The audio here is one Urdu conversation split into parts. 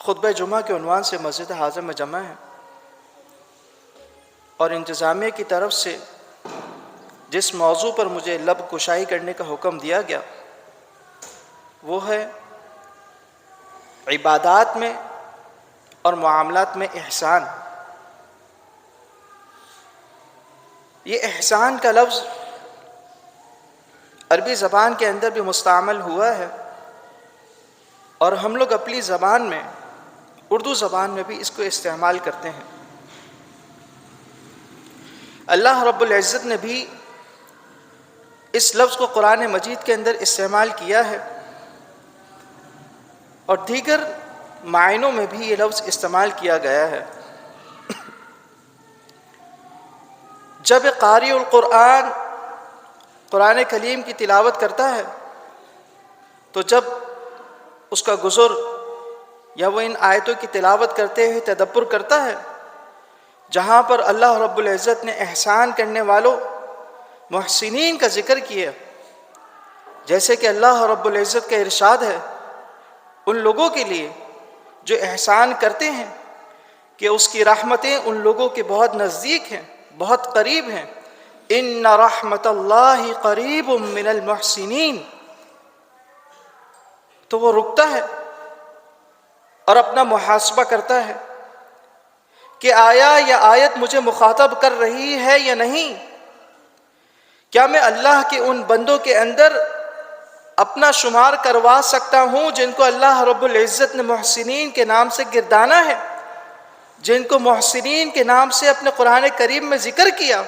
خطبہ جمعہ کے عنوان سے مسجد اعظم میں جمع ہے، اور انتظامیہ کی طرف سے جس موضوع پر مجھے لب کشائی کرنے کا حکم دیا گیا وہ ہے عبادات میں اور معاملات میں احسان۔ یہ احسان کا لفظ عربی زبان کے اندر بھی مستعمل ہوا ہے، اور ہم لوگ اپنی زبان میں، اردو زبان میں بھی اس کو استعمال کرتے ہیں۔ اللہ رب العزت نے بھی اس لفظ کو قرآن مجید کے اندر استعمال کیا ہے، اور دیگر معنوں میں بھی یہ لفظ استعمال کیا گیا ہے۔ جب قاری القرآن قرآن کریم کی تلاوت کرتا ہے تو جب اس کا گزر یا وہ ان آیتوں کی تلاوت کرتے ہوئے تدبر کرتا ہے، جہاں پر اللہ رب العزت نے احسان کرنے والوں محسنین کا ذکر کیا، جیسے کہ اللہ رب العزت کا ارشاد ہے ان لوگوں کے لیے جو احسان کرتے ہیں کہ اس کی رحمتیں ان لوگوں کے بہت نزدیک ہیں، بہت قریب ہیں۔ ان رحمت اللہ قریب من المحسنین۔ تو وہ رکتا ہے اور اپنا محاسبہ کرتا ہے کہ آیا یہ آیت مجھے مخاطب کر رہی ہے یا نہیں؟ کیا میں اللہ کے ان بندوں کے اندر اپنا شمار کروا سکتا ہوں جن کو اللہ رب العزت نے محسنین کے نام سے گردانا ہے، جن کو محسنین کے نام سے اپنے قرآن کریم میں ذکر کیا،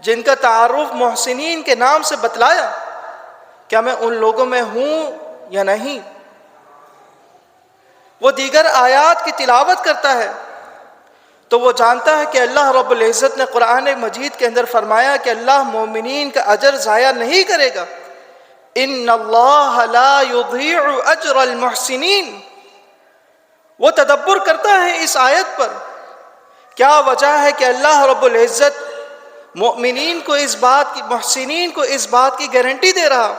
جن کا تعارف محسنین کے نام سے بتلایا؟ کیا میں ان لوگوں میں ہوں یا نہیں؟ وہ دیگر آیات کی تلاوت کرتا ہے تو وہ جانتا ہے کہ اللہ رب العزت نے قرآن مجید کے اندر فرمایا کہ اللہ مومنین کا اجر ضائع نہیں کرے گا۔ ان اللہ لا یضیع اجر المحسنین۔ وہ تدبر کرتا ہے اس آیت پر، کیا وجہ ہے کہ اللہ رب العزت مؤمنین کو اس بات کی، محسنین کو اس بات کی گارنٹی دے رہا،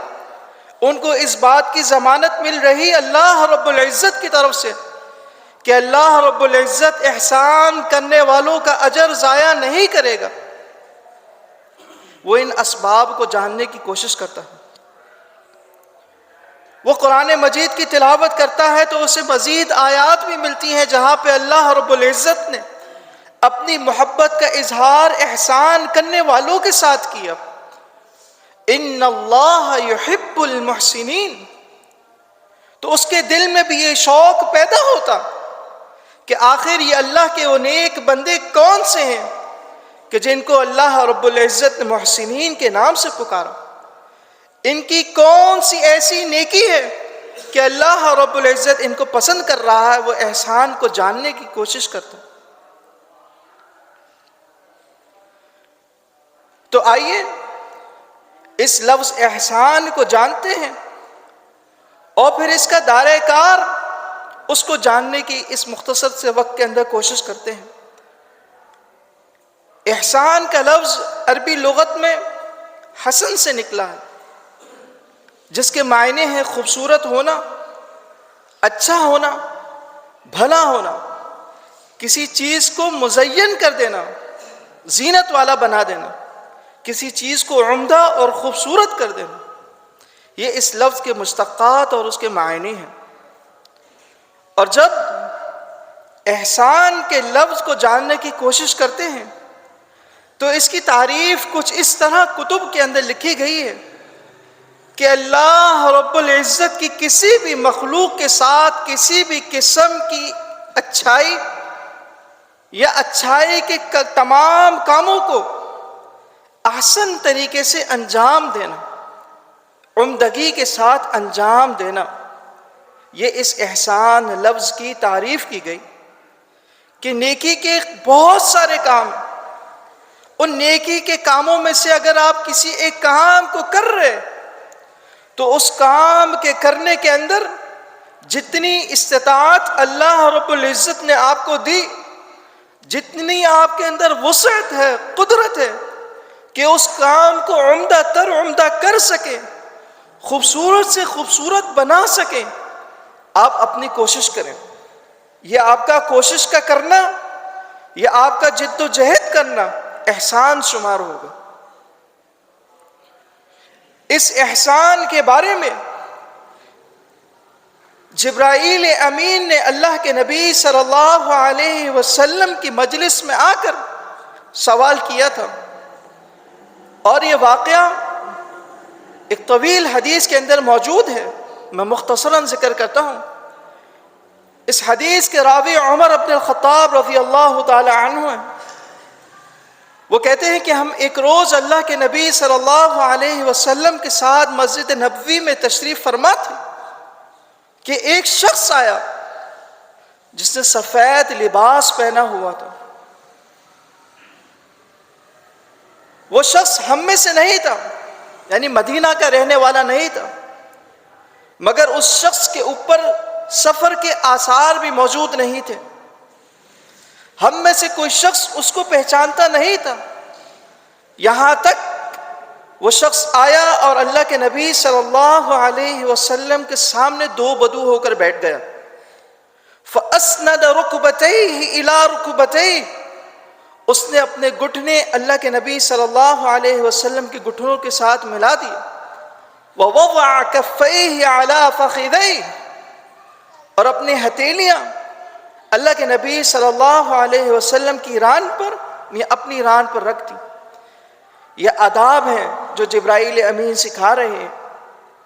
ان کو اس بات کی ضمانت مل رہی اللہ رب العزت کی طرف سے کہ اللہ رب العزت احسان کرنے والوں کا اجر ضائع نہیں کرے گا۔ وہ ان اسباب کو جاننے کی کوشش کرتا ہے، وہ قرآن مجید کی تلاوت کرتا ہے تو اسے مزید آیات بھی ملتی ہیں جہاں پہ اللہ رب العزت نے اپنی محبت کا اظہار احسان کرنے والوں کے ساتھ کیا۔ ان اللہ یحب المحسنین۔ تو اس کے دل میں بھی یہ شوق پیدا ہوتا کہ آخر یہ اللہ کے وہ نیک بندے کون سے ہیں کہ جن کو اللہ رب العزت نے محسنین کے نام سے پکارا، ان کی کون سی ایسی نیکی ہے کہ اللہ رب العزت ان کو پسند کر رہا ہے۔ وہ احسان کو جاننے کی کوشش کرتا۔ تو آئیے اس لفظ احسان کو جانتے ہیں اور پھر اس کا دائرہ کار اس کو جاننے کی اس مختصر سے وقت کے اندر کوشش کرتے ہیں۔ احسان کا لفظ عربی لغت میں حسن سے نکلا ہے، جس کے معنی ہیں خوبصورت ہونا، اچھا ہونا، بھلا ہونا، کسی چیز کو مزین کر دینا، زینت والا بنا دینا، کسی چیز کو عمدہ اور خوبصورت کر دینا۔ یہ اس لفظ کے مشتقات اور اس کے معنی ہیں۔ اور جب احسان کے لفظ کو جاننے کی کوشش کرتے ہیں تو اس کی تعریف کچھ اس طرح کتب کے اندر لکھی گئی ہے کہ اللہ رب العزت کی کسی بھی مخلوق کے ساتھ کسی بھی قسم کی اچھائی یا اچھائی کے تمام کاموں کو احسن طریقے سے انجام دینا، عمدگی کے ساتھ انجام دینا، یہ اس احسان لفظ کی تعریف کی گئی کہ نیکی کے بہت سارے کام، ان نیکی کے کاموں میں سے اگر آپ کسی ایک کام کو کر رہے تو اس کام کے کرنے کے اندر جتنی استطاعت اللہ رب العزت نے آپ کو دی، جتنی آپ کے اندر وسعت ہے، قدرت ہے کہ اس کام کو عمدہ تر عمدہ کر سکیں، خوبصورت سے خوبصورت بنا سکیں، آپ اپنی کوشش کریں۔ یہ آپ کا کوشش کا کرنا، یہ آپ کا جد و جہد کرنا احسان شمار ہوگا۔ اس احسان کے بارے میں جبرائیل امین نے اللہ کے نبی صلی اللہ علیہ وسلم کی مجلس میں آ کر سوال کیا تھا، اور یہ واقعہ ایک طویل حدیث کے اندر موجود ہے، میں مختصراً ذکر کرتا ہوں۔ اس حدیث کے راوی عمر بن الخطاب رضی اللہ تعالی عنہ ہیں۔ وہ کہتے ہیں کہ ہم ایک روز اللہ کے نبی صلی اللہ علیہ وسلم کے ساتھ مسجد نبوی میں تشریف فرما تھے کہ ایک شخص آیا جس نے سفید لباس پہنا ہوا تھا۔ وہ شخص ہم میں سے نہیں تھا، یعنی مدینہ کا رہنے والا نہیں تھا، مگر اس شخص کے اوپر سفر کے آثار بھی موجود نہیں تھے۔ ہم میں سے کوئی شخص اس کو پہچانتا نہیں تھا، یہاں تک وہ شخص آیا اور اللہ کے نبی صلی اللہ علیہ وسلم کے سامنے دو بدو ہو کر بیٹھ گیا۔ فَأَسْنَدَ رُكْبَتَيْهِ إِلَىٰ رُكْبَتَيْهِ، اس نے اپنے گھٹنے اللہ کے نبی صلی اللہ علیہ وسلم کے گھٹنوں کے ساتھ ملا دیے۔ وَوَضَعَ كَفَّيْهِ عَلَىٰ فَخِذَيْهِ، اور اپنی ہتھیلیاں اللہ کے نبی صلی اللہ علیہ وسلم کی ران پر یا اپنی ران پر رکھ دی۔ یہ آداب ہیں جو جبرائیل امین سکھا رہے ہیں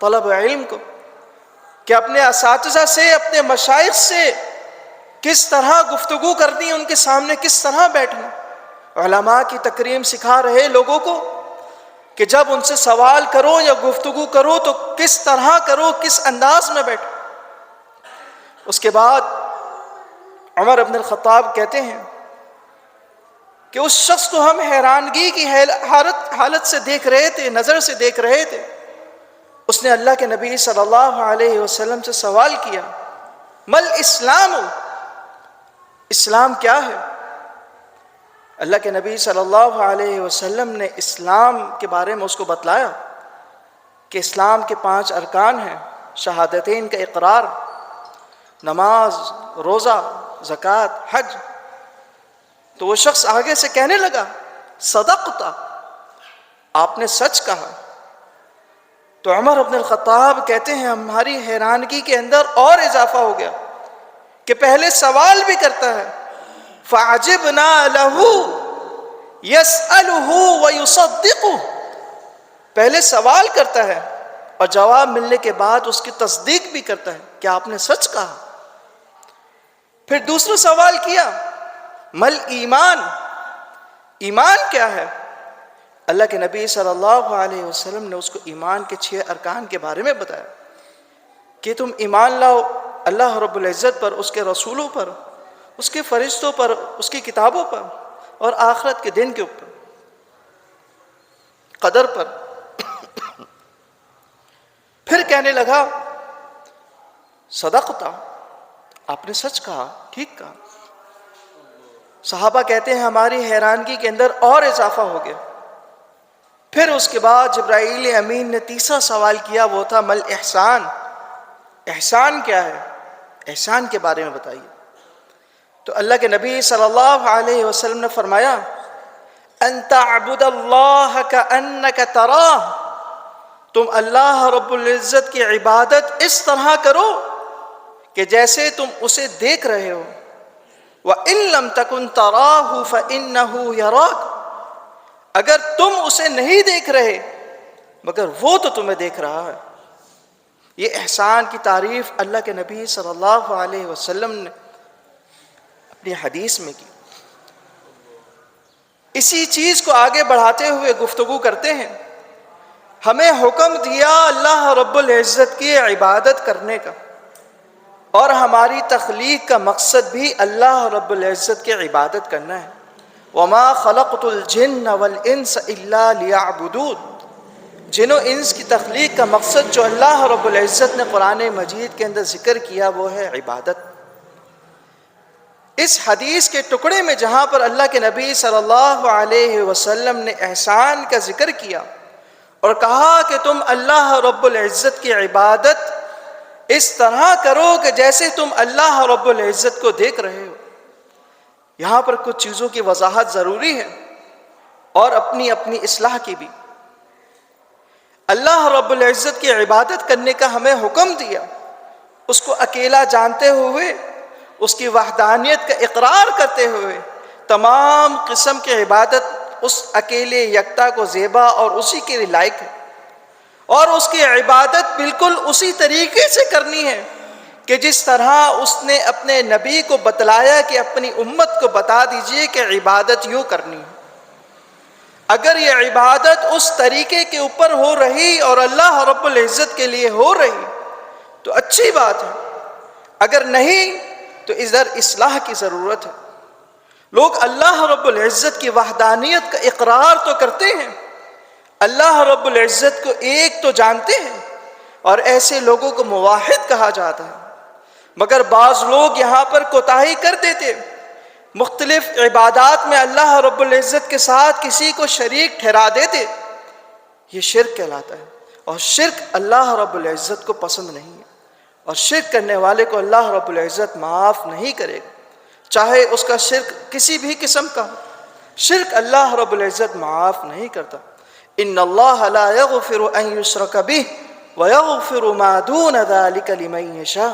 طلب علم کو، کہ اپنے اساتذہ سے، اپنے مشائخ سے کس طرح گفتگو کرنی، ان کے سامنے کس طرح بیٹھنا۔ علماء کی تکریم سکھا رہے لوگوں کو کہ جب ان سے سوال کرو یا گفتگو کرو تو کس طرح کرو، کس انداز میں بیٹھو۔ اس کے بعد عمر بن الخطاب کہتے ہیں کہ اس شخص کو ہم حیرانگی کی حالت سے دیکھ رہے تھے، نظر سے دیکھ رہے تھے۔ اس نے اللہ کے نبی صلی اللہ علیہ وسلم سے سوال کیا، مل اسلام، اسلام کیا ہے؟ اللہ کے نبی صلی اللہ علیہ وسلم نے اسلام کے بارے میں اس کو بتلایا کہ اسلام کے 5 ارکان ہیں، شہادتین کا اقرار، نماز، روزہ، زکوٰۃ، حج۔ تو وہ شخص آگے سے کہنے لگا، صدقتا، آپ نے سچ کہا۔ تو عمر بن الخطاب کہتے ہیں ہماری حیرانگی کے اندر اور اضافہ ہو گیا کہ پہلے سوال بھی کرتا ہے، فَعَجِبْنَا لَهُ يَسْأَلُهُ وَيُصَدِّقُهُ، پہلے سوال کرتا ہے اور جواب ملنے کے بعد اس کی تصدیق بھی کرتا ہے کہ آپ نے سچ کہا۔ پھر دوسرا سوال کیا، مل ایمان، ایمان کیا ہے؟ اللہ کے نبی صلی اللہ علیہ وسلم نے اس کو ایمان کے 6 ارکان کے بارے میں بتایا کہ تم ایمان لاؤ اللہ رب العزت پر، اس کے رسولوں پر، اس کے فرشتوں پر، اس کی کتابوں پر، اور آخرت کے دن کے اوپر، قدر پر۔ پھر کہنے لگا، صدقتا، آپ نے سچ کہا، ٹھیک کہا۔ صحابہ کہتے ہیں ہماری حیرانگی کے اندر اور اضافہ ہو گیا۔ پھر اس کے بعد جبرائیل امین نے تیسرا سوال کیا، وہ تھا مل احسان، احسان کیا ہے؟ احسان کے بارے میں بتائیے۔ تو اللہ کے نبی صلی اللہ علیہ وسلم نے فرمایا، ان تعبد اللہ کأنک تراہ، تم اللہ رب العزت کی عبادت اس طرح کرو کہ جیسے تم اسے دیکھ رہے ہو۔ وَإِن لَمْ تَكُنْ تَرَاهُ فَإِنَّهُ يَرَاكَ، اگر تم اسے نہیں دیکھ رہے مگر وہ تو تمہیں دیکھ رہا ہے۔ یہ احسان کی تعریف اللہ کے نبی صلی اللہ علیہ وسلم نے اپنی حدیث میں کی۔ اسی چیز کو آگے بڑھاتے ہوئے گفتگو کرتے ہیں، ہمیں حکم دیا اللہ رب العزت کی عبادت کرنے کا، اور ہماری تخلیق کا مقصد بھی اللہ رب العزت کی عبادت کرنا ہے۔ وَمَا خَلَقْتُ الْجِنَّ وَالْإِنسَ إِلَّا لِيَعْبُدُونَ، جن و انس کی تخلیق کا مقصد جو اللہ رب العزت نے قرآن مجید کے اندر ذکر کیا وہ ہے عبادت۔ اس حدیث کے ٹکڑے میں جہاں پر اللہ کے نبی صلی اللہ علیہ وسلم نے احسان کا ذکر کیا اور کہا کہ تم اللہ رب العزت کی عبادت اس طرح کرو کہ جیسے تم اللہ رب العزت کو دیکھ رہے ہو۔ یہاں پر کچھ چیزوں کی وضاحت ضروری ہے اور اپنی اپنی اصلاح کی بھی۔ اللہ رب العزت کی عبادت کرنے کا ہمیں حکم دیا، اس کو اکیلا جانتے ہوئے، اس کی وحدانیت کا اقرار کرتے ہوئے تمام قسم کی عبادت اس اکیلے یکتا کو زیبا اور اسی کے لیے لائق ہے، اور اس کی عبادت بالکل اسی طریقے سے کرنی ہے کہ جس طرح اس نے اپنے نبی کو بتلایا کہ اپنی امت کو بتا دیجئے کہ عبادت یوں کرنی ہے۔ اگر یہ عبادت اس طریقے کے اوپر ہو رہی اور اللہ رب العزت کے لیے ہو رہی تو اچھی بات ہے، اگر نہیں تو ادھر اصلاح کی ضرورت ہے۔ لوگ اللہ رب العزت کی وحدانیت کا اقرار تو کرتے ہیں، اللہ رب العزت کو ایک تو جانتے ہیں، اور ایسے لوگوں کو موحد کہا جاتا ہے، مگر بعض لوگ یہاں پر کوتاہی کر دیتے، مختلف عبادات میں اللہ رب العزت کے ساتھ کسی کو شریک ٹھہرا دیتے۔ یہ شرک کہلاتا ہے، اور شرک اللہ رب العزت کو پسند نہیں ہے، اور شرک کرنے والے کو اللہ رب العزت معاف نہیں کرے گا، چاہے اس کا شرک کسی بھی قسم کا ہو۔ شرک اللہ رب العزت معاف نہیں کرتا۔ ان اللہ لا یغفر ان یشرک بہ ویغفر ما دون ذلک لمن یشاء۔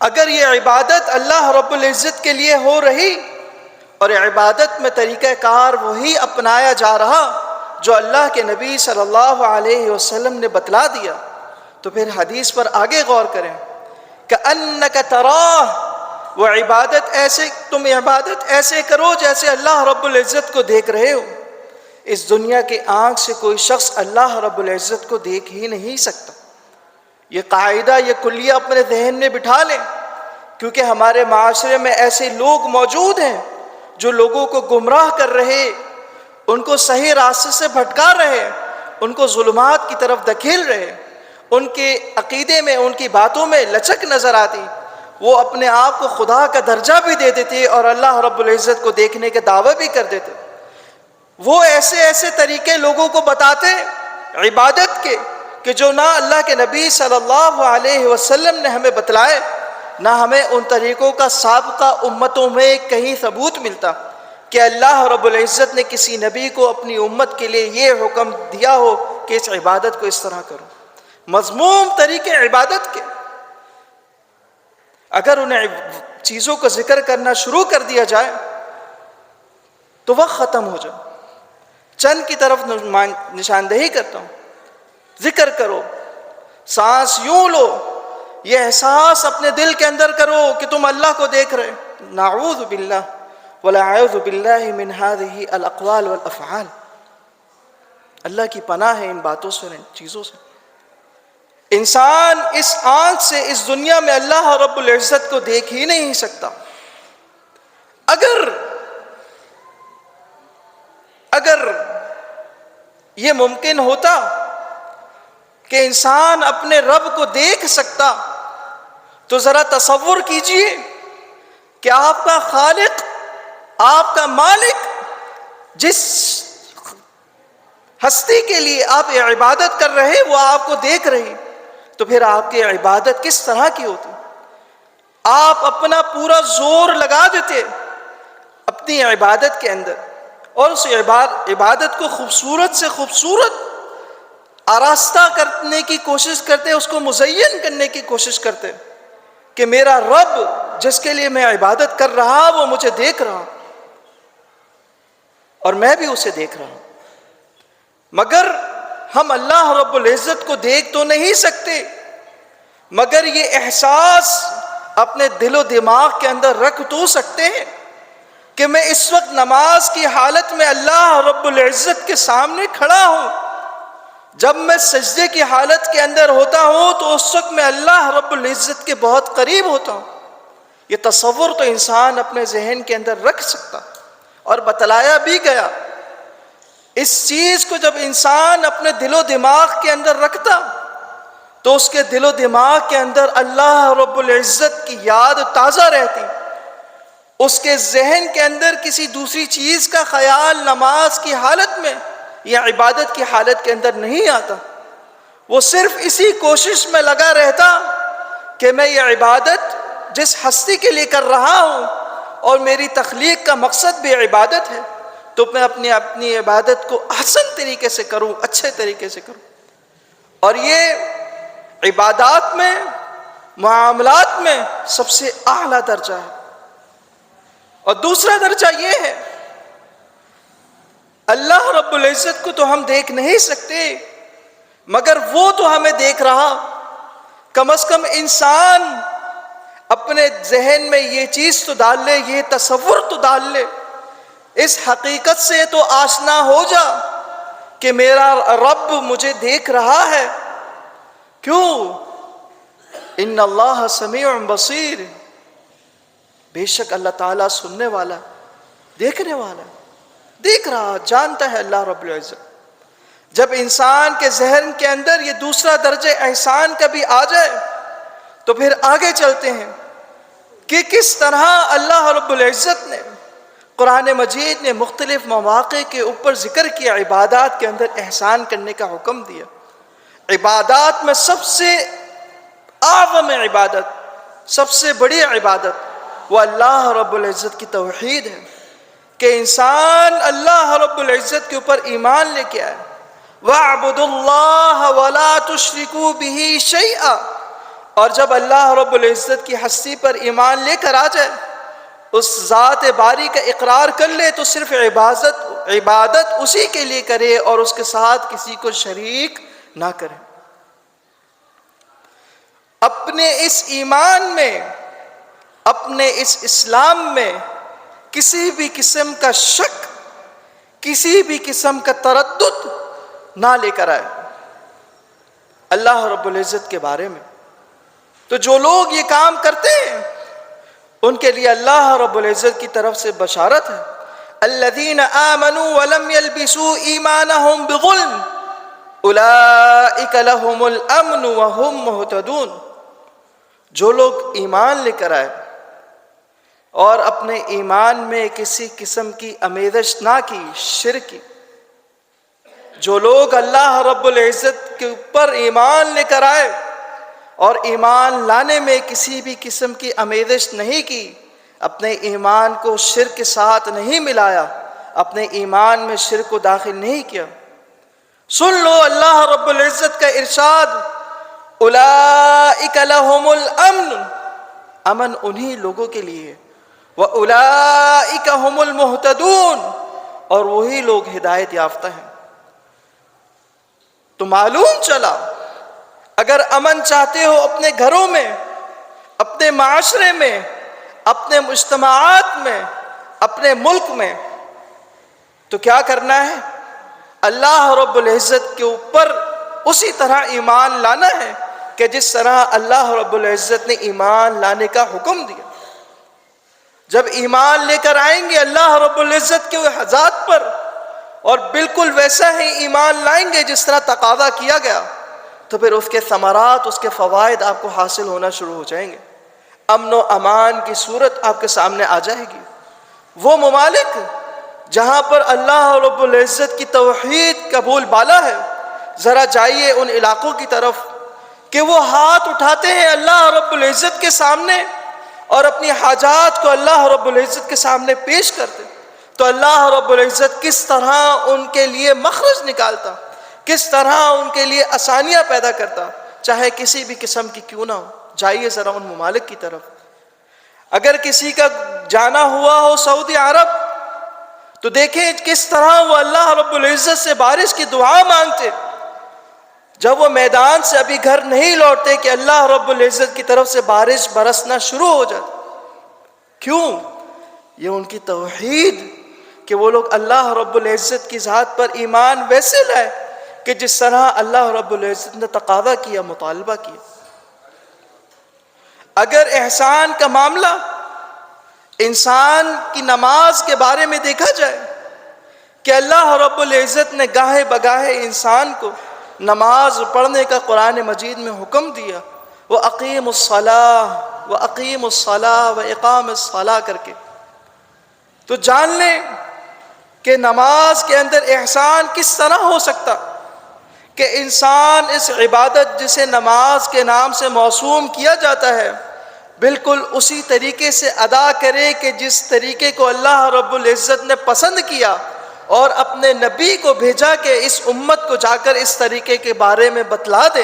اگر یہ عبادت اللہ رب العزت کے لیے ہو رہی اور عبادت میں طریقہ کار وہی اپنایا جا رہا جو اللہ کے نبی صلی اللہ علیہ وسلم نے بتلا دیا، تو پھر حدیث پر آگے غور کریں کہ انک تراہ، وہ عبادت ایسے، تم عبادت ایسے کرو جیسے اللہ رب العزت کو دیکھ رہے ہو۔ اس دنیا کے آنکھ سے کوئی شخص اللہ رب العزت کو دیکھ ہی نہیں سکتا۔ یہ قاعدہ، یہ کلیہ اپنے ذہن میں بٹھا لیں، کیونکہ ہمارے معاشرے میں ایسے لوگ موجود ہیں جو لوگوں کو گمراہ کر رہے، ان کو صحیح راستے سے بھٹکا رہے، ان کو ظلمات کی طرف دھکیل رہے، ان کے عقیدے میں، ان کی باتوں میں لچک نظر آتی، وہ اپنے آپ کو خدا کا درجہ بھی دے دیتے اور اللہ رب العزت کو دیکھنے کے دعوے بھی کر دیتے۔ وہ ایسے ایسے طریقے لوگوں کو بتاتے عبادت کے کہ جو نہ اللہ کے نبی صلی اللہ علیہ وسلم نے ہمیں بتلائے، نہ ہمیں ان طریقوں کا سابقہ امتوں میں کہیں ثبوت ملتا کہ اللہ رب العزت نے کسی نبی کو اپنی امت کے لیے یہ حکم دیا ہو کہ اس عبادت کو اس طرح کرو۔ مذموم طریقے عبادت کے، اگر انہیں چیزوں کو ذکر کرنا شروع کر دیا جائے تو وقت ختم ہو جائے۔ چند کی طرف نشاندہی کرتا ہوں، ذکر کرو، سانس یوں لو، یہ احساس اپنے دل کے اندر کرو کہ تم اللہ کو دیکھ رہے۔ نعوذ باللہ والعیاذ باللہ من هذه الاقوال والافعال، اللہ کی پناہ ہے ان باتوں سے، ان چیزوں سے۔ انسان اس آنکھ سے اس دنیا میں اللہ رب العزت کو دیکھ ہی نہیں سکتا۔ اگر یہ ممکن ہوتا کہ انسان اپنے رب کو دیکھ سکتا تو ذرا تصور کیجئے کہ آپ کا خالق، آپ کا مالک، جس ہستی کے لیے آپ عبادت کر رہے وہ آپ کو دیکھ رہی، تو پھر آپ کی عبادت کس طرح کی ہوتی؟ آپ اپنا پورا زور لگا دیتے اپنی عبادت کے اندر، اور اس عبادت کو خوبصورت سے خوبصورت آراستہ کرنے کی کوشش کرتے، اس کو مزین کرنے کی کوشش کرتے کہ میرا رب جس کے لیے میں عبادت کر رہا وہ مجھے دیکھ رہا اور میں بھی اسے دیکھ رہا ہوں۔ مگر ہم اللہ رب العزت کو دیکھ تو نہیں سکتے، مگر یہ احساس اپنے دل و دماغ کے اندر رکھ تو سکتے ہیں کہ میں اس وقت نماز کی حالت میں اللہ رب العزت کے سامنے کھڑا ہوں، جب میں سجدے کی حالت کے اندر ہوتا ہوں تو اس وقت میں اللہ رب العزت کے بہت قریب ہوتا ہوں۔ یہ تصور تو انسان اپنے ذہن کے اندر رکھ سکتا، اور بتلایا بھی گیا۔ اس چیز کو جب انسان اپنے دل و دماغ کے اندر رکھتا تو اس کے دل و دماغ کے اندر اللہ رب العزت کی یاد تازہ رہتی، اس کے ذہن کے اندر کسی دوسری چیز کا خیال نماز کی حالت میں یا عبادت کی حالت کے اندر نہیں آتا۔ وہ صرف اسی کوشش میں لگا رہتا کہ میں یہ عبادت جس ہستی کے لیے کر رہا ہوں اور میری تخلیق کا مقصد بھی عبادت ہے، تو میں اپنی عبادت کو احسن طریقے سے کروں، اچھے طریقے سے کروں. اور یہ عبادات میں، معاملات میں سب سے اعلیٰ درجہ ہے. اور دوسرا درجہ یہ ہے، اللہ رب العزت کو تو ہم دیکھ نہیں سکتے، مگر وہ تو ہمیں دیکھ رہا. کم از کم انسان اپنے ذہن میں یہ چیز تو ڈال لے، یہ تصور تو ڈال لے، اس حقیقت سے تو آشنا ہو جا کہ میرا رب مجھے دیکھ رہا ہے. کیوں؟ ان اللہ سمیع بصیر، بے شک اللہ تعالیٰ سننے والا، دیکھنے والا، دیکھ رہا، جانتا ہے اللہ رب العزت. جب انسان کے ذہن کے اندر یہ دوسرا درجہ احسان کا بھی آ جائے تو پھر آگے چلتے ہیں کہ کس طرح اللہ رب العزت نے قرآن مجید نے مختلف مواقع کے اوپر ذکر کیا، عبادات کے اندر احسان کرنے کا حکم دیا. عبادات میں سب سے اعظم عبادت، سب سے بڑی عبادت وہ اللہ رب العزت کی توحید ہے، کہ انسان اللہ رب العزت کے اوپر ایمان لے کے آئے. وَاعْبُدُوا اللَّهَ وَلَا تُشْرِكُوا بِهِ شَيْئًا، اور جب اللہ رب العزت کی ہستی پر ایمان لے کر آ جائے، اس ذات باری کا اقرار کر لے، تو صرف عبادت اسی کے لیے کرے اور اس کے ساتھ کسی کو شریک نہ کرے. اپنے اس ایمان میں، اپنے اس اسلام میں کسی بھی قسم کا شک، کسی بھی قسم کا تردد نہ لے کر آئے اللہ رب العزت کے بارے میں. تو جو لوگ یہ کام کرتے ہیں ان کے لیے اللہ رب العزت کی طرف سے بشارت ہے. الذین آمنوا ولم يلبسوا ایمانہم بظلم اولئک لہم الامن وہم مہتدون. جو لوگ ایمان لے کر آئے اور اپنے ایمان میں کسی قسم کی آمیزش نہ کی، شرک کی، جو لوگ اللہ رب العزت کے اوپر ایمان لے کر آئے اور ایمان لانے میں کسی بھی قسم کی آمیزش نہیں کی، اپنے ایمان کو شرک کے ساتھ نہیں ملایا، اپنے ایمان میں شرک کو داخل نہیں کیا. سن لو اللہ رب العزت کا ارشاد، اولئک لہم الامن، امن انہی لوگوں کے لیے، واولئک هم المہتدون، اور وہی لوگ ہدایت یافتہ ہیں. تو معلوم چلا اگر امن چاہتے ہو اپنے گھروں میں، اپنے معاشرے میں، اپنے مجتمعات میں، اپنے ملک میں، تو کیا کرنا ہے؟ اللہ رب العزت کے اوپر اسی طرح ایمان لانا ہے کہ جس طرح اللہ رب العزت نے ایمان لانے کا حکم دیا. جب ایمان لے کر آئیں گے اللہ رب العزت کے ذات پر اور بالکل ویسا ہی ایمان لائیں گے جس طرح تقاضا کیا گیا، تو پھر اس کے ثمرات، اس کے فوائد آپ کو حاصل ہونا شروع ہو جائیں گے. امن و امان کی صورت آپ کے سامنے آ جائے گی. وہ ممالک جہاں پر اللہ رب العزت کی توحید کا بول بالا ہے، ذرا جائیے ان علاقوں کی طرف کہ وہ ہاتھ اٹھاتے ہیں اللہ رب العزت کے سامنے اور اپنی حاجات کو اللہ رب العزت کے سامنے پیش کرتے، تو اللہ رب العزت کس طرح ان کے لیے مخرج نکالتا، کس طرح ان کے لیے آسانیاں پیدا کرتا، چاہے کسی بھی قسم کی کیوں نہ ہو. جائیے ذرا ان ممالک کی طرف. اگر کسی کا جانا ہوا ہو سعودی عرب تو دیکھیں کس طرح وہ اللہ رب العزت سے بارش کی دعا مانگتے. جب وہ میدان سے ابھی گھر نہیں لوٹتے کہ اللہ رب العزت کی طرف سے بارش برسنا شروع ہو جاتی. کیوں؟ یہ ان کی توحید کہ وہ لوگ اللہ رب العزت کی ذات پر ایمان ویسے لائے کہ جس طرح اللہ رب العزت نے تقاضا کیا، مطالبہ کیا. اگر احسان کا معاملہ انسان کی نماز کے بارے میں دیکھا جائے کہ اللہ رب العزت نے گاہے بگاہے انسان کو نماز پڑھنے کا قرآن مجید میں حکم دیا، وَأَقِيمُوا الصَّلَاةَ وَأَقِيمُوا الصَّلَاةَ وَإِقَامِ الصَّلَاةَ کر کے، تو جان لیں کہ نماز کے اندر احسان کس طرح ہو سکتا، کہ انسان اس عبادت جسے نماز کے نام سے موسوم کیا جاتا ہے بالکل اسی طریقے سے ادا کرے کہ جس طریقے کو اللہ رب العزت نے پسند کیا اور اپنے نبی کو بھیجا کہ اس امت کو جا کر اس طریقے کے بارے میں بتلا دے.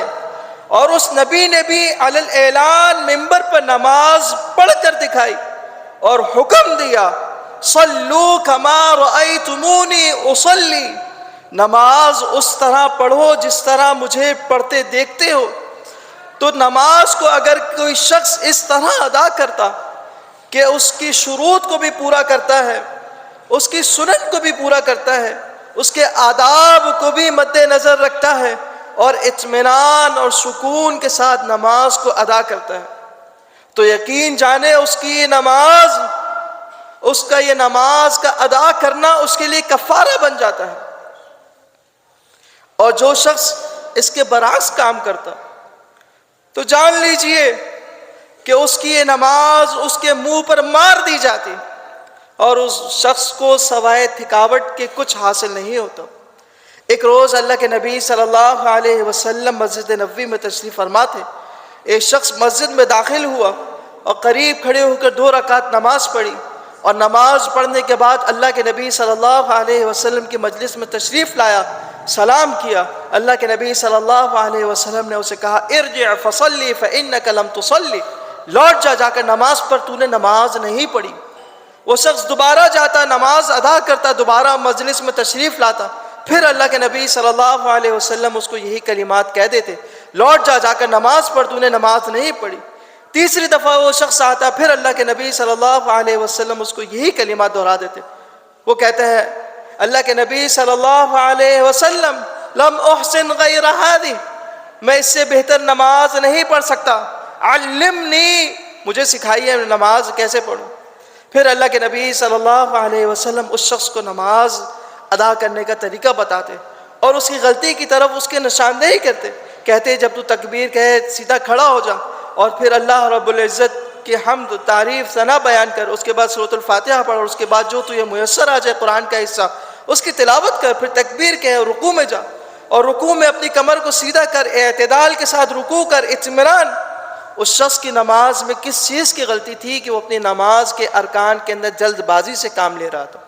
اور اس نبی نے بھی علی الاعلان منبر پر نماز پڑھ کر دکھائی اور حکم دیا صلو کما رأیتمونی اصلی، نماز اس طرح پڑھو جس طرح مجھے پڑھتے دیکھتے ہو. تو نماز کو اگر کوئی شخص اس طرح ادا کرتا کہ اس کی شروط کو بھی پورا کرتا ہے، اس کی سنن کو بھی پورا کرتا ہے، اس کے آداب کو بھی مد نظر رکھتا ہے اور اطمینان اور سکون کے ساتھ نماز کو ادا کرتا ہے، تو یقین جانے اس کی یہ نماز، اس کا یہ نماز کا ادا کرنا اس کے لیے کفارہ بن جاتا ہے. اور جو شخص اس کے برعکس کام کرتا تو جان لیجئے کہ اس کی یہ نماز اس کے منہ پر مار دی جاتی اور اس شخص کو سوائے تھکاوٹ کے کچھ حاصل نہیں ہوتا. ایک روز اللہ کے نبی صلی اللہ علیہ وسلم مسجد نبوی میں تشریف فرما تھے. ایک شخص مسجد میں داخل ہوا اور قریب کھڑے ہو کر 2 رکعت نماز پڑھی اور نماز پڑھنے کے بعد اللہ کے نبی صلی اللہ علیہ وسلم کی مجلس میں تشریف لایا، سلام کیا. اللہ کے نبی صلی اللہ علیہ وسلم نے اسے کہا ارجع فصلی فإنک لم تصلی، لوٹ جا کر نماز پڑھ، تو نے نماز نہیں پڑھی. وہ شخص دوبارہ جاتا، نماز ادا کرتا، دوبارہ مجلس میں تشریف لاتا، پھر اللہ کے نبی صلی اللہ علیہ وسلم اس کو یہی کلمات کہہ دیتے لوٹ جا کر نماز پڑھ، تو نے نماز نہیں پڑھی. تیسری دفعہ وہ شخص آتا، پھر اللہ کے نبی صلی اللہ علیہ وسلم اس کو یہی کلمات دہرا دیتے. وہ کہتا ہے اللہ کے نبی صلی اللہ علیہ وسلم لم احسن غیر ہذی، میں اس سے بہتر نماز نہیں پڑھ سکتا، علمنی، مجھے سکھائیے نماز کیسے پڑھوں. پھر اللہ کے نبی صلی اللہ علیہ وسلم اس شخص کو نماز ادا کرنے کا طریقہ بتاتے اور اس کی غلطی کی طرف اس کے نشاندہی کرتے. کہتے جب تو تکبیر کہے سیدھا کھڑا ہو جا اور پھر اللہ رب العزت کی حمد تعریف ثنا بیان کر، اس کے بعد سورۃ الفاتحہ پڑھ اور اس کے بعد جو تجھے میسر آ جائے قرآن کا حصہ اس کی تلاوت کر. پھر تکبیر کہے اور رکوع میں جا اور رکوع میں اپنی کمر کو سیدھا کر، اعتدال کے ساتھ رکوع کر، اطمینان. اس شخص کی نماز میں کس چیز کی غلطی تھی کہ وہ اپنی نماز کے ارکان کے اندر جلد بازی سے کام لے رہا تھا.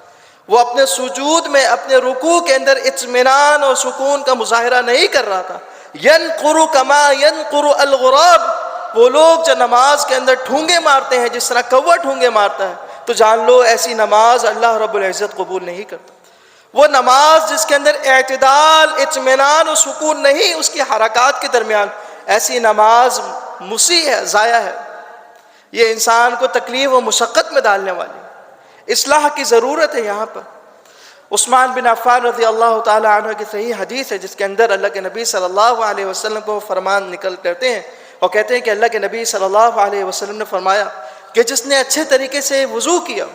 وہ اپنے سجود میں، اپنے رکوع کے اندر اطمینان اور سکون کا مظاہرہ نہیں کر رہا تھا. ینقر کما ینقر الغراب، وہ لوگ جو نماز کے اندر ٹھونگے مارتے ہیں جس طرح کوا ٹھونگے مارتا ہے، تو جان لو ایسی نماز اللہ رب العزت قبول نہیں کرتا. وہ نماز جس کے اندر اعتدال، اطمینان اور سکون نہیں اس کی حرکات کے درمیان، ایسی نماز مسیح ہے، ضائع ہے. یہ انسان کو تکلیف و مشقت میں ڈالنے والی. اصلاح کی ضرورت ہے. یہاں پر عثمان بن عفان رضی اللہ تعالی عنہ کی صحیح حدیث ہے جس کے اندر اللہ کے نبی صلی اللہ علیہ وسلم کو فرمان نکل کرتے ہیں اور کہتے ہیں کہ اللہ کے نبی صلی اللہ علیہ وسلم نے فرمایا کہ جس نے اچھے طریقے سے وضو کیا،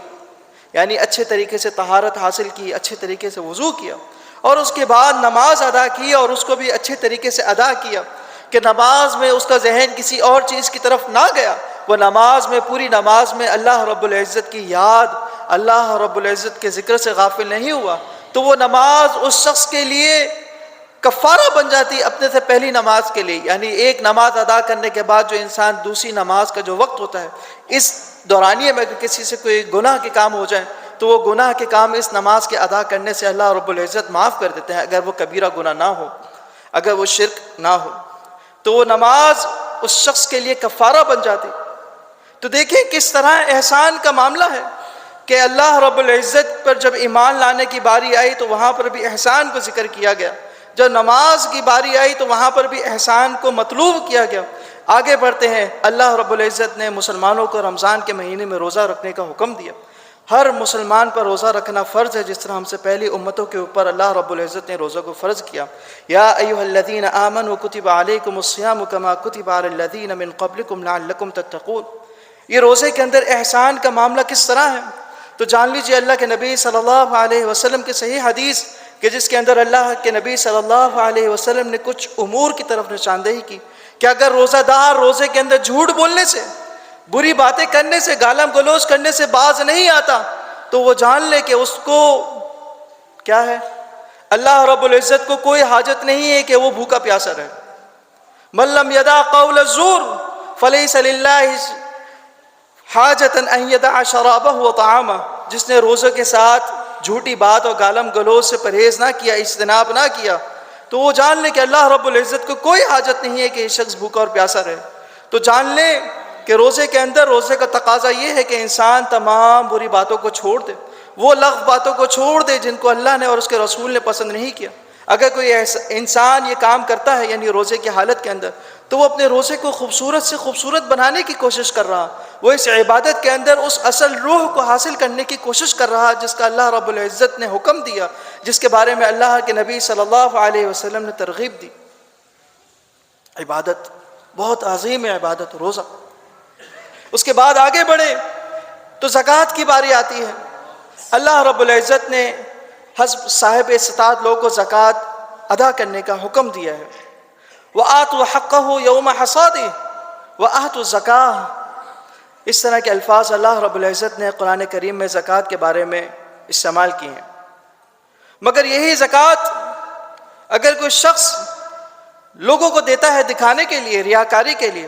یعنی اچھے طریقے سے طہارت حاصل کی، اچھے طریقے سے وضو کیا اور اس کے بعد نماز ادا کی اور اس کو بھی اچھے طریقے سے ادا کیا کہ نماز میں اس کا ذہن کسی اور چیز کی طرف نہ گیا، وہ نماز میں، پوری نماز میں اللہ رب العزت کی یاد، اللہ رب العزت کے ذکر سے غافل نہیں ہوا، تو وہ نماز اس شخص کے لیے کفارہ بن جاتی اپنے سے پہلی نماز کے لیے. یعنی ایک نماز ادا کرنے کے بعد جو انسان دوسری نماز کا جو وقت ہوتا ہے، اس دورانیے میں اگر کسی سے کوئی گناہ کے کام ہو جائے تو وہ گناہ کے کام اس نماز کے ادا کرنے سے اللہ رب العزت معاف کر دیتے ہیں، اگر وہ کبیرہ گناہ نہ ہو، اگر وہ شرک نہ ہو، تو وہ نماز اس شخص کے لیے کفارہ بن جاتی. تو دیکھیں کس طرح احسان کا معاملہ ہے کہ اللہ رب العزت پر جب ایمان لانے کی باری آئی تو وہاں پر بھی احسان کو ذکر کیا گیا، جب نماز کی باری آئی تو وہاں پر بھی احسان کو مطلوب کیا گیا. آگے بڑھتے ہیں. اللہ رب العزت نے مسلمانوں کو رمضان کے مہینے میں روزہ رکھنے کا حکم دیا. ہر مسلمان پر روزہ رکھنا فرض ہے، جس طرح ہم سے پہلی امتوں کے اوپر اللہ رب العزت نے روزہ کو فرض کیا. یا ایھا الذین آمنوا کتب علیکم الصیام کما کتب علی الذین من قبلکم لعلکم تتقون. یہ روزے کے اندر احسان کا معاملہ کس طرح ہے تو جان لیجیے اللہ کے نبی صلی اللہ علیہ وسلم کی صحیح حدیث کہ جس کے اندر اللہ کے نبی صلی اللہ علیہ وسلم نے کچھ امور کی طرف نشاندہی کی کہ اگر روزہ دار روزے کے اندر جھوٹ بولنے سے، بری باتیں کرنے سے، گالم گلوچ کرنے سے باز نہیں آتا تو وہ جان لے کہ اس کو کیا ہے، اللہ رب العزت کو کوئی حاجت نہیں ہے کہ وہ بھوکا پیاسا رہے. من لم یدع قول الزور فلیس للہ حاجتا ان یدع شرابہ وطعامہ. جس نے روزے کے ساتھ جھوٹی بات اور گالم گلوچ سے پرہیز نہ کیا، اجتناب نہ کیا، تو وہ جان لے کہ اللہ رب العزت کو کوئی حاجت نہیں ہے کہ یہ شخص بھوکا اور پیاسا رہے. تو جان لے کہ روزے کے اندر روزے کا تقاضا یہ ہے کہ انسان تمام بری باتوں کو چھوڑ دے، وہ لغو باتوں کو چھوڑ دے جن کو اللہ نے اور اس کے رسول نے پسند نہیں کیا. اگر کوئی انسان یہ کام کرتا ہے یعنی روزے کی حالت کے اندر، تو وہ اپنے روزے کو خوبصورت سے خوبصورت بنانے کی کوشش کر رہا، وہ اس عبادت کے اندر اس اصل روح کو حاصل کرنے کی کوشش کر رہا جس کا اللہ رب العزت نے حکم دیا، جس کے بارے میں اللہ کے نبی صلی اللہ علیہ وسلم نے ترغیب دی. عبادت بہت عظیم ہے، عبادت روزہ. اس کے بعد آگے بڑھے تو زکوٰۃ کی باری آتی ہے. اللہ رب العزت نے حسب صاحب استطاعت لوگوں کو زکوٰۃ ادا کرنے کا حکم دیا ہے. وَآتُوا حَقَّهُ يَوْمَ حَصَادِهِ وَآتُوا الزَّكَاةَ. اس طرح کے الفاظ اللہ رب العزت نے قرآن کریم میں زکوٰۃ کے بارے میں استعمال کیے ہیں. مگر یہی زکوٰۃ اگر کوئی شخص لوگوں کو دیتا ہے دکھانے کے لیے، ریاکاری کے لیے،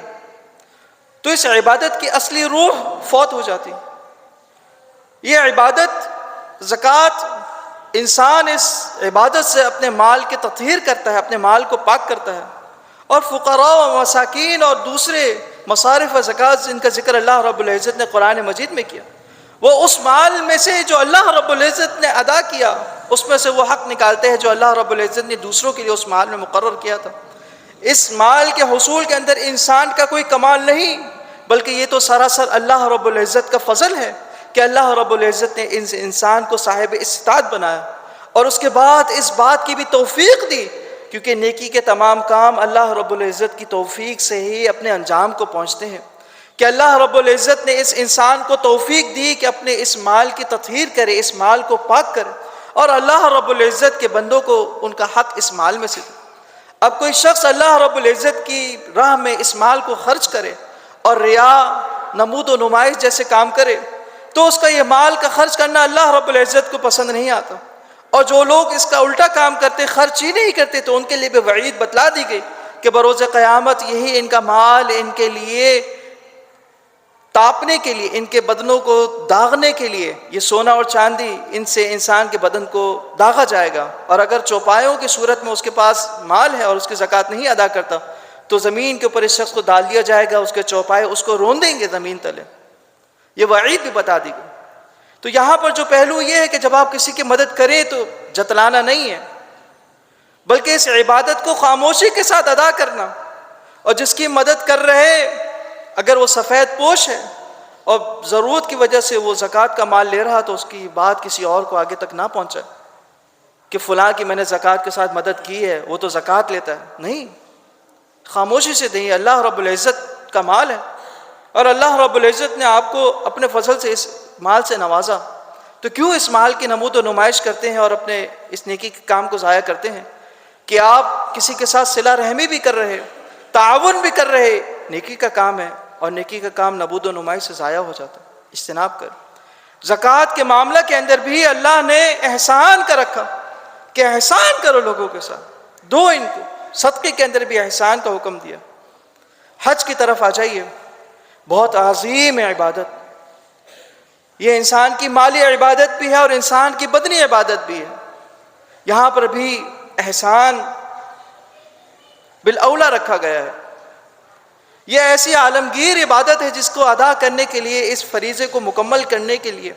تو اس عبادت کی اصلی روح فوت ہو جاتی. یہ عبادت زکوٰۃ انسان اس عبادت سے اپنے مال کی تطہیر کرتا ہے، اپنے مال کو پاک کرتا ہے، اور فقراء و مساکین اور دوسرے مصارف و زکوٰۃ جن کا ذکر اللہ رب العزت نے قرآن مجید میں کیا، وہ اس مال میں سے جو اللہ رب العزت نے ادا کیا اس میں سے وہ حق نکالتے ہیں جو اللہ رب العزت نے دوسروں کے لیے اس مال میں مقرر کیا تھا. اس مال کے حصول کے اندر انسان کا کوئی کمال نہیں، بلکہ یہ تو سراسر اللہ رب العزت کا فضل ہے کہ اللہ رب العزت نے انسان کو صاحب استطاعت بنایا، اور اس کے بعد اس بات کی بھی توفیق دی، کیونکہ نیکی کے تمام کام اللہ رب العزت کی توفیق سے ہی اپنے انجام کو پہنچتے ہیں، کہ اللہ رب العزت نے اس انسان کو توفیق دی کہ اپنے اس مال کی تطہیر کرے، اس مال کو پاک کرے، اور اللہ رب العزت کے بندوں کو ان کا حق اس مال میں سے دے. اب کوئی شخص اللہ رب العزت کی راہ میں اس مال کو خرچ کرے اور ریا، نمود و نمائش جیسے کام کرے، تو اس کا یہ مال کا خرچ کرنا اللہ رب العزت کو پسند نہیں آتا. اور جو لوگ اس کا الٹا کام کرتے، خرچ ہی نہیں کرتے، تو ان کے لیے بھی وعید بتلا دی گئی کہ بروز قیامت یہی ان کا مال ان کے لیے تاپنے کے لیے، ان کے بدنوں کو داغنے کے لیے، یہ سونا اور چاندی ان سے انسان کے بدن کو داغا جائے گا. اور اگر چوپایوں کی صورت میں اس کے پاس مال ہے اور اس کی زکوٰۃ نہیں ادا کرتا، تو زمین کے اوپر اس شخص کو ڈال دیا جائے گا، اس کے چوپائے اس کو رون دیں گے زمین تلے. یہ وعید بھی بتا دی گئی. تو یہاں پر جو پہلو یہ ہے کہ جب آپ کسی کی مدد کریں تو جتلانا نہیں ہے، بلکہ اس عبادت کو خاموشی کے ساتھ ادا کرنا. اور جس کی مدد کر رہے اگر وہ سفید پوش ہے اور ضرورت کی وجہ سے وہ زکوٰۃ کا مال لے رہا، تو اس کی بات کسی اور کو آگے تک نہ پہنچائے کہ فلاں کی میں نے زکوٰۃ کے ساتھ مدد کی ہے، وہ تو زکوٰۃ لیتا ہے. نہیں، خاموشی سے دیں. اللہ رب العزت کا مال ہے، اور اللہ رب العزت نے آپ کو اپنے فضل سے اس مال سے نوازا، تو کیوں اس مال کی نمود و نمائش کرتے ہیں اور اپنے اس نیکی کے کام کو ضائع کرتے ہیں کہ آپ کسی کے ساتھ صلہ رحمی بھی کر رہے، تعاون بھی کر رہے. نیکی کا کام ہے، اور نیکی کا کام نمود و نمائش سے ضائع ہو جاتا ہے. اجتناب کر. زکوٰۃ کے معاملہ کے اندر بھی اللہ نے احسان کا رکھا کہ احسان کرو لوگوں کے ساتھ، دو ان کو. صدقے کے اندر بھی احسان کا حکم دیا. حج کی طرف آ جائیے، بہت عظیم عبادت. یہ انسان کی مالی عبادت بھی ہے اور انسان کی بدنی عبادت بھی ہے. یہاں پر بھی احسان بالاولا رکھا گیا ہے. یہ ایسی عالمگیر عبادت ہے جس کو ادا کرنے کے لیے، اس فریضے کو مکمل کرنے کے لیے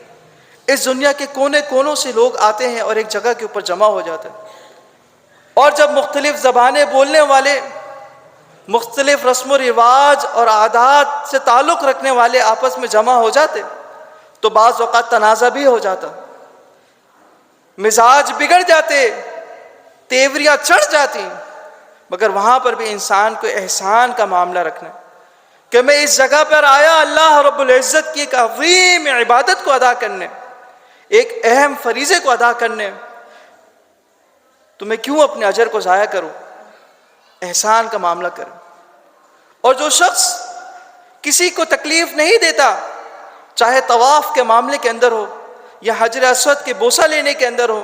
اس دنیا کے کونے کونوں سے لوگ آتے ہیں اور ایک جگہ کے اوپر جمع ہو جاتے ہیں. اور جب مختلف زبانیں بولنے والے، مختلف رسم و رواج اور عادات سے تعلق رکھنے والے آپس میں جمع ہو جاتے، تو بعض اوقات تنازع بھی ہو جاتا، مزاج بگڑ جاتے، تیوریاں چڑھ جاتی. مگر وہاں پر بھی انسان کو احسان کا معاملہ رکھنا کہ میں اس جگہ پر آیا اللہ رب العزت کی ایک عظیم عبادت کو ادا کرنے، ایک اہم فریضے کو ادا کرنے، تو میں کیوں اپنے اجر کو ضائع کروں؟ احسان کا معاملہ کریں. اور جو شخص کسی کو تکلیف نہیں دیتا، چاہے طواف کے معاملے کے اندر ہو یا حجر اسود کے بوسہ لینے کے اندر ہو،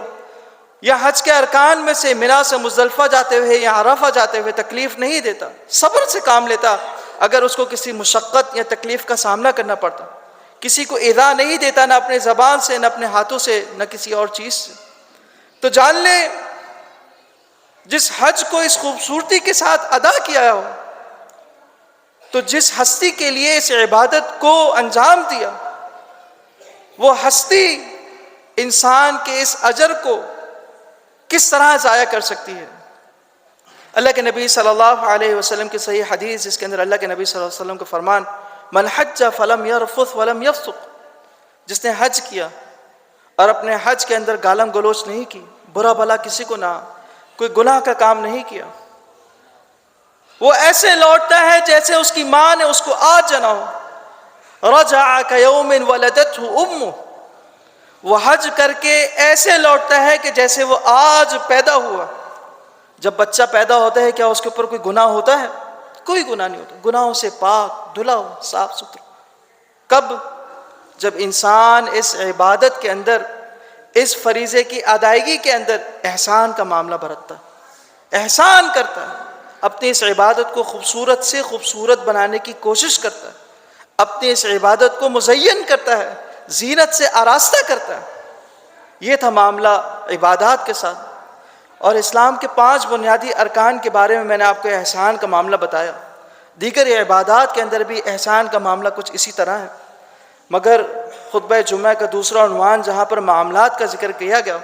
یا حج کے ارکان میں سے منا سے مزدلفہ جاتے ہوئے یا عرفہ جاتے ہوئے تکلیف نہیں دیتا، صبر سے کام لیتا، اگر اس کو کسی مشقت یا تکلیف کا سامنا کرنا پڑتا، کسی کو ایذا نہیں دیتا، نہ اپنے زبان سے، نہ اپنے ہاتھوں سے، نہ کسی اور چیز سے، تو جان لیں جس حج کو اس خوبصورتی کے ساتھ ادا کیا ہو، تو جس ہستی کے لیے اس عبادت کو انجام دیا، وہ ہستی انسان کے اس اجر کو کس طرح ضائع کر سکتی ہے؟ اللہ کے نبی صلی اللہ علیہ وسلم کی صحیح حدیث، جس کے اندر اللہ کے نبی صلی اللہ علیہ وسلم کا فرمان، من حج فلم یرفث ولم یفسق، جس نے حج کیا اور اپنے حج کے اندر گالم گلوچ نہیں کی، برا بھلا کسی کو نہ، کوئی گناہ کا کام نہیں کیا، وہ ایسے لوٹتا ہے جیسے اس کی ماں نے اس کو آج جنا ہو، رجع کیوم ولدتہ امہ، وہ حج کر کے ایسے لوٹتا ہے کہ جیسے وہ آج پیدا ہوا۔ جب بچہ پیدا ہوتا ہے کیا اس کے اوپر کوئی گناہ ہوتا ہے؟ کوئی گناہ نہیں ہوتا، گناہوں سے پاک، دھلا ہوا، صاف ستھرا۔ کب؟ جب انسان اس عبادت کے اندر، اس فریضے کی ادائیگی کے اندر احسان کا معاملہ برتتا ہے، احسان کرتا ہے، اپنی اس عبادت کو خوبصورت سے خوبصورت بنانے کی کوشش کرتا ہے، اپنی اس عبادت کو مزین کرتا ہے، زینت سے آراستہ کرتا ہے۔ یہ تھا معاملہ عبادات کے ساتھ۔ اور اسلام کے 5 بنیادی ارکان کے بارے میں میں نے آپ کو احسان کا معاملہ بتایا، دیگر عبادات کے اندر بھی احسان کا معاملہ کچھ اسی طرح ہے، مگر خطبہ جمعہ کا دوسرا عنوان جہاں پر معاملات کا ذکر کیا گیا،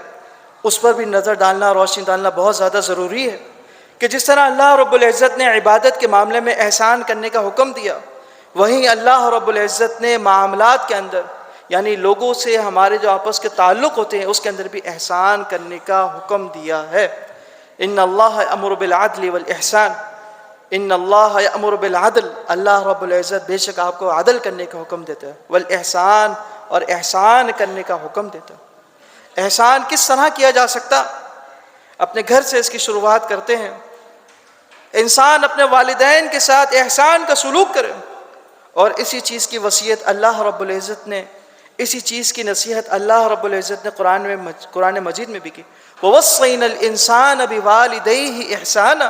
اس پر بھی نظر ڈالنا، روشنی ڈالنا بہت زیادہ ضروری ہے، کہ جس طرح اللہ رب العزت نے عبادت کے معاملے میں احسان کرنے کا حکم دیا، وہیں اللہ رب العزت نے معاملات کے اندر، یعنی لوگوں سے ہمارے جو آپس کے تعلق ہوتے ہیں، اس کے اندر بھی احسان کرنے کا حکم دیا ہے۔ ان اللہ یأمر بالعدل والاحسان، ان اللہ یأمر بالعدل، اللہ رب العزت بے شک آپ کو عدل کرنے کا حکم دیتا ہے، والاحسان، اور احسان کرنے کا حکم دیتا ہے۔ احسان کس طرح کیا جا سکتا؟ اپنے گھر سے اس کی شروعات کرتے ہیں۔ انسان اپنے والدین کے ساتھ احسان کا سلوک کرے، اور اسی چیز کی وصیت اللہ رب العزت نے، اسی چیز کی نصیحت اللہ رب العزت نے قرآن مجید میں بھی کی، وَوَصَّيْنَا الْإِنسَانَ بِوَالِدَيْهِ إِحْسَانًا،